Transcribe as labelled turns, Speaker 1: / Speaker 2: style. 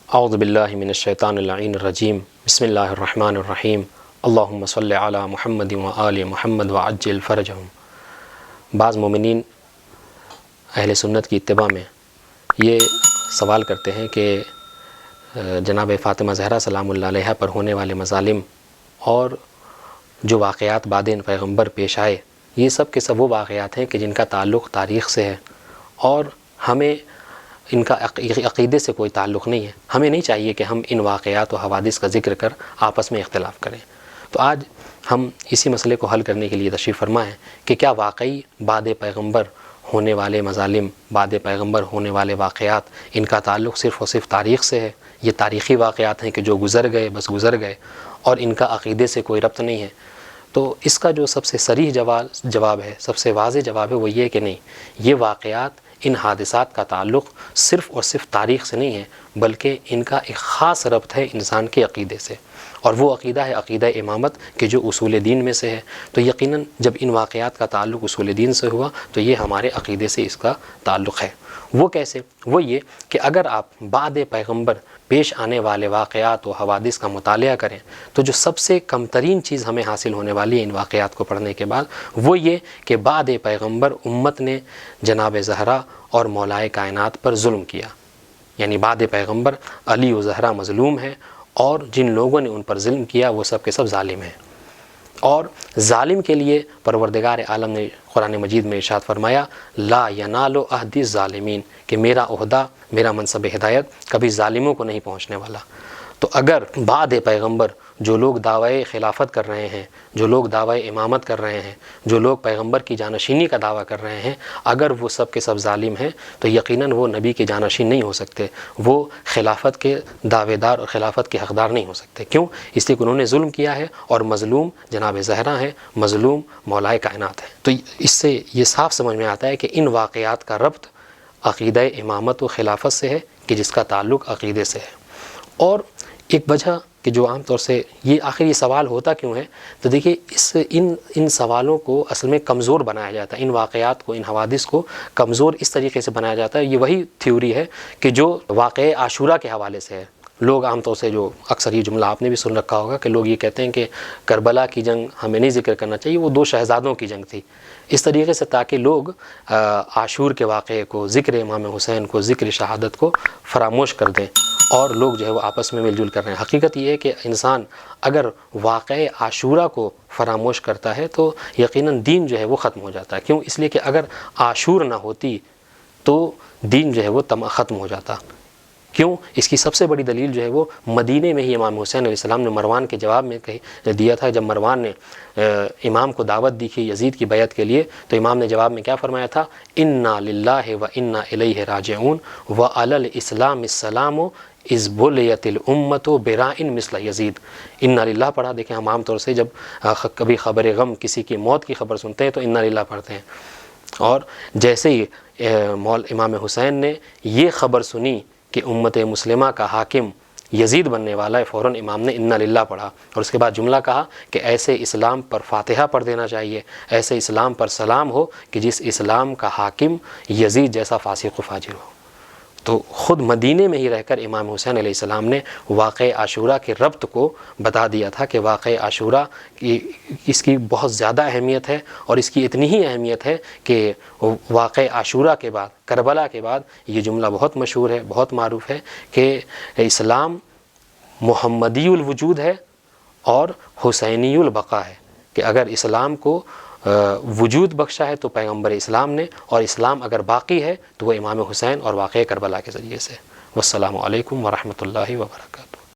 Speaker 1: اعوذ باللہ من الشیطان اللعین الرجیم بسم اللہ الرحمن الرحیم اللہم صلی علی محمد و آل محمد وعجل فرجہم۔ بعض مومنین اہل سنت کی اتباع میں یہ سوال کرتے ہیں کہ جناب فاطمہ زہرا سلام اللہ علیہا پر ہونے والے مظالم اور جو واقعات بعد ان پیغمبر پیش آئے، یہ سب کے سب وہ واقعات ہیں کہ جن کا تعلق تاریخ سے ہے اور ہمیں ان کا عقیدے سے کوئی تعلق نہیں ہے۔ ہمیں نہیں چاہیے کہ ہم ان واقعات و حوادث کا ذکر کر آپس میں اختلاف کریں۔ تو آج ہم اسی مسئلے کو حل کرنے کے لیے تشریف فرما ہیں کہ کیا واقعی بعد پیغمبر ہونے والے مظالم، بعد پیغمبر ہونے والے واقعات، ان کا تعلق صرف اور صرف تاریخ سے ہے؟ یہ تاریخی واقعات ہیں کہ جو گزر گئے، بس گزر گئے، اور ان کا عقیدے سے کوئی ربط نہیں ہے؟ تو اس کا جو سب سے صریح جواب ہے، سب سے واضح جواب ہے، وہ یہ کہ نہیں، یہ واقعات، ان حادثات کا تعلق صرف اور صرف تاریخ سے نہیں ہے، بلکہ ان کا ایک خاص ربط ہے انسان کے عقیدے سے، اور وہ عقیدہ ہے عقیدہ امامت کہ جو اصول دین میں سے ہے۔ تو یقیناً جب ان واقعات کا تعلق اصول دین سے ہوا تو یہ ہمارے عقیدے سے اس کا تعلق ہے۔ وہ کیسے؟ وہ یہ کہ اگر آپ بعد پیغمبر پیش آنے والے واقعات و حوادث کا مطالعہ کریں تو جو سب سے کم ترین چیز ہمیں حاصل ہونے والی ہے ان واقعات کو پڑھنے کے بعد، وہ یہ کہ بعد پیغمبر امت نے جناب زہرا اور مولائے کائنات پر ظلم کیا، یعنی بعد پیغمبر علی و زہرا مظلوم ہیں، اور جن لوگوں نے ان پر ظلم کیا وہ سب کے سب ظالم ہیں۔ اور ظالم کے لیے پروردگار عالم نے قرآن مجید میں ارشاد فرمایا لا ینال عہد الظالمین، کہ میرا عہدہ، میرا منصب ہدایت کبھی ظالموں کو نہیں پہنچنے والا۔ تو اگر بعد پیغمبر جو لوگ دعوی خلافت کر رہے ہیں، جو لوگ دعوی امامت کر رہے ہیں، جو لوگ پیغمبر کی جانشینی کا دعویٰ کر رہے ہیں، اگر وہ سب کے سب ظالم ہیں تو یقیناً وہ نبی کے جانشین نہیں ہو سکتے، وہ خلافت کے دعوے دار اور خلافت کے حقدار نہیں ہو سکتے۔ کیوں؟ اس لیے کہ انہوں نے ظلم کیا ہے، اور مظلوم جناب زہرا ہیں، مظلوم مولائے کائنات ہیں۔ تو اس سے یہ صاف سمجھ میں آتا ہے کہ ان واقعات کا ربط عقیدہ امامت و خلافت سے ہے کہ جس کا تعلق عقیدے سے ہے۔ اور ایک وجہ کہ جو عام طور سے یہ آخر یہ سوال ہوتا کیوں ہے، تو دیکھیے ان سوالوں کو اصل میں کمزور بنایا جاتا ہے، ان واقعات کو، ان حوادث کو کمزور اس طریقے سے بنایا جاتا ہے۔ یہ وہی تھیوری ہے کہ جو واقعہ عاشورہ کے حوالے سے ہے۔ لوگ عام طور سے جو اکثر یہ جملہ آپ نے بھی سن رکھا ہوگا کہ لوگ یہ کہتے ہیں کہ کربلا کی جنگ ہمیں نہیں ذکر کرنا چاہیے، وہ دو شہزادوں کی جنگ تھی، اس طریقے سے تاکہ لوگ عاشور کے واقعے کو، ذکر امام حسین کو، ذکر شہادت کو فراموش کر دیں، اور لوگ جو ہے وہ آپس میں مل جل کر رہے ہیں۔ حقیقت یہ ہے کہ انسان اگر واقعہ عاشورہ کو فراموش کرتا ہے تو یقیناً دین جو ہے وہ ختم ہو جاتا ہے۔ کیوں؟ اس لیے کہ اگر عاشور نہ ہوتی تو دین جو ہے وہ ختم ہو جاتا۔ کیوں؟ اس کی سب سے بڑی دلیل جو ہے وہ مدینے میں ہی امام حسین علیہ السلام نے مروان کے جواب میں دیا تھا۔ جب مروان نے امام کو دعوت دی تھی یزید کی بیعت کے لیے، تو امام نے جواب میں کیا فرمایا تھا؟ انا للہ و انا الیہ راجعون وعلی الاسلام السلام اذ بلیت الامت برائن مثل یزید۔ انا للہ پڑھا، دیکھیں ہم عام طور سے جب کبھی خبر غم، کسی کی موت کی خبر سنتے ہیں تو انا للہ پڑھتے ہیں، اور جیسے ہی امام حسین نے یہ خبر سنی کہ امت مسلمہ کا حاکم یزید بننے والا ہے، فوراً امام نے انا للہ پڑھا، اور اس کے بعد جملہ کہا کہ ایسے اسلام پر فاتحہ پڑھ دینا چاہیے، ایسے اسلام پر سلام ہو کہ جس اسلام کا حاکم یزید جیسا فاسق و فاجر ہو۔ تو خود مدینے میں ہی رہ کر امام حسین علیہ السلام نے واقع عاشورہ کے ربط کو بتا دیا تھا کہ واقع عاشورہ اس کی بہت زیادہ اہمیت ہے، اور اس کی اتنی ہی اہمیت ہے کہ واقع عاشورہ کے بعد، کربلا کے بعد، یہ جملہ بہت مشہور ہے، بہت معروف ہے کہ اسلام محمدی الوجود ہے اور حسینی البقا ہے، کہ اگر اسلام کو وجود بخشا ہے تو پیغمبر اسلام نے، اور اسلام اگر باقی ہے تو وہ امام حسین اور واقعہ کربلا کے ذریعے سے۔ والسلام علیکم ورحمۃ اللہ وبرکاتہ۔